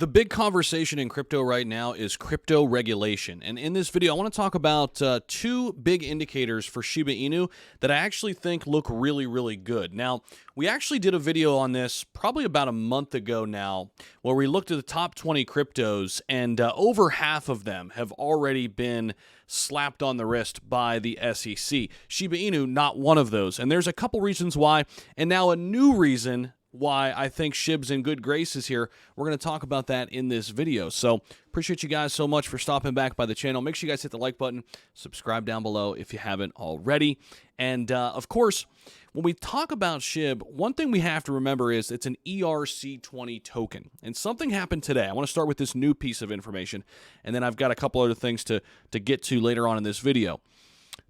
The big conversation in crypto right now is crypto regulation. And in this video, I want to talk about two big indicators for Shiba Inu that I actually think look really, really good. Now, we actually did a video on this probably about a month ago now, where we looked at the top 20 cryptos, and over half of them have already been slapped on the wrist by the SEC. Shiba Inu, not one of those. And there's a couple reasons why, and now a new reason why I think SHIB's in good graces here. We're going to talk about that in this video. So appreciate you guys so much for stopping back by the channel. Make sure you guys hit the like button, subscribe down below if you haven't already. And of course, when we talk about SHIB, one thing we have to remember is it's an ERC20 token. And something happened today. I want to start with this new piece of information, and then I've got a couple other things to get to later on in this video.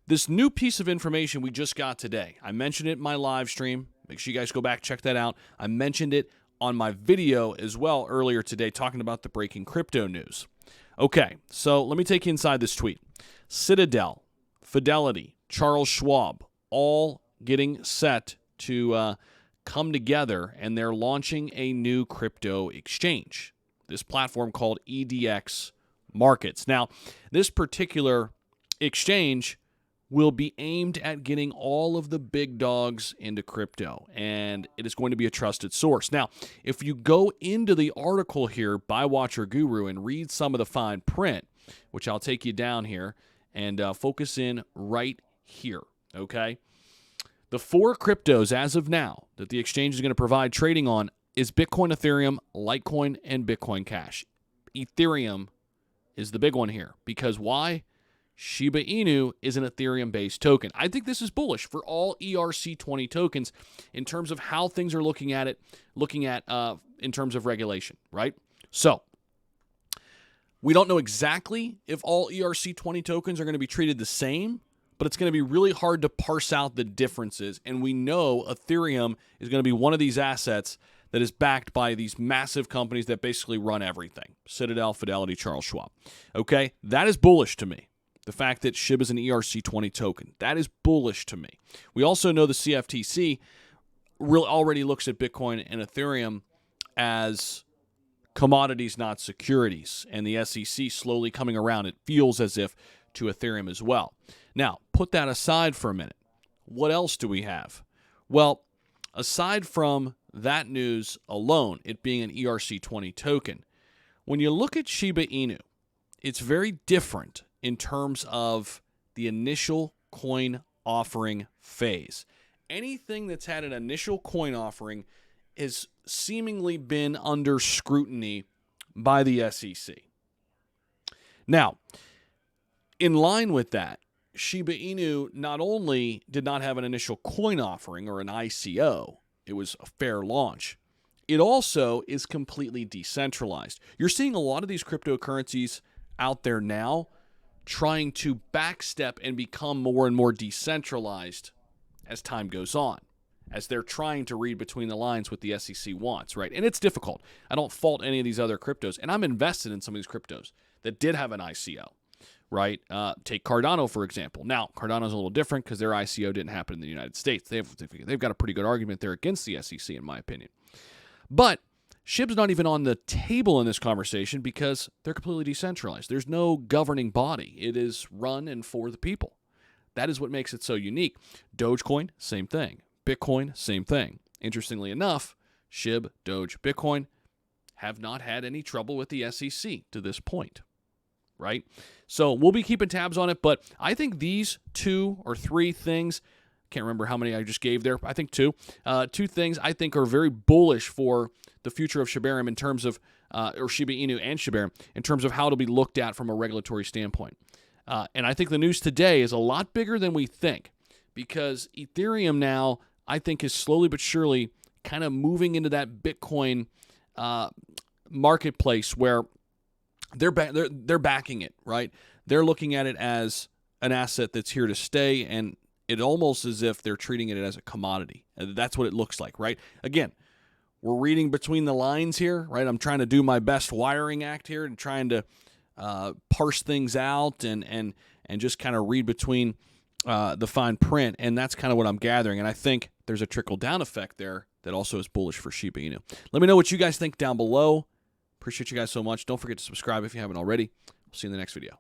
This new piece of information we just got today, I mentioned it in my live stream. Make sure you guys go back, check that out. I mentioned it on my video as well earlier today, talking about the breaking crypto news. Okay, so let me take you inside this tweet. Citadel, Fidelity, Charles Schwab, all getting set to come together, and they're launching a new crypto exchange, this platform called EDX Markets. Now, this particular exchange will be aimed at getting all of the big dogs into crypto, and it is going to be a trusted source. Now, if you go into the article here by Watcher Guru and read some of the fine print, which I'll take you down here and focus in right here, okay? The four cryptos as of now that the exchange is going to provide trading on is Bitcoin, Ethereum, Litecoin, and Bitcoin Cash. Ethereum is the big one here, because why? Shiba Inu is an Ethereum-based token. I think this is bullish for all ERC20 tokens in terms of how things are looking at in terms of regulation, right? So, we don't know exactly if all ERC20 tokens are going to be treated the same, but it's going to be really hard to parse out the differences, and we know Ethereum is going to be one of these assets that is backed by these massive companies that basically run everything. Citadel, Fidelity, Charles Schwab. Okay, that is bullish to me. The fact that SHIB is an ERC20 token, that is bullish to me. We also know the CFTC really already looks at Bitcoin and Ethereum as commodities, not securities, and the SEC slowly coming around, it feels as if, to Ethereum as well. Now, put that aside for a minute. What else do we have? Well, aside from that news alone, it being an ERC20 token, when you look at Shiba Inu, it's very different in terms of the initial coin offering phase. Anything that's had an initial coin offering has seemingly been under scrutiny by the SEC. Now, in line with that, Shiba Inu not only did not have an initial coin offering or an ICO, it was a fair launch, it also is completely decentralized. You're seeing a lot of these cryptocurrencies out there now trying to backstep and become more and more decentralized as time goes on, as they're trying to read between the lines what the SEC wants, right? And it's difficult. I don't fault any of these other cryptos, and I'm invested in some of these cryptos that did have an ICO, right? Take Cardano, for example. Now, Cardano's a little different because their ICO didn't happen in the United States. They've got a pretty good argument there against the SEC, in my opinion. But SHIB's not even on the table in this conversation because they're completely decentralized. There's no governing body. It is run and for the people. That is what makes it so unique. Dogecoin, same thing. Bitcoin, same thing. Interestingly enough, SHIB, Doge, Bitcoin have not had any trouble with the SEC to this point, right? So we'll be keeping tabs on it, but I think these two or three things, can't remember how many I just gave there, I think two things I think are very bullish for the future of Shibarum in terms of, or Shiba Inu and Shibarum, in terms of how it'll be looked at from a regulatory standpoint. And I think the news today is a lot bigger than we think, because Ethereum now, I think, is slowly but surely kind of moving into that Bitcoin marketplace where they're backing it, right? They're looking at it as an asset that's here to stay, and it almost as if they're treating it as a commodity. And that's what it looks like, right? Again, we're reading between the lines here, right? I'm trying to do my best wiring act here and trying to parse things out and just kind of read between the fine print, and that's kind of what I'm gathering. And I think there's a trickle-down effect there that also is bullish for Shiba Inu. Let me know what you guys think down below. Appreciate you guys so much. Don't forget to subscribe if you haven't already. We'll see you in the next video.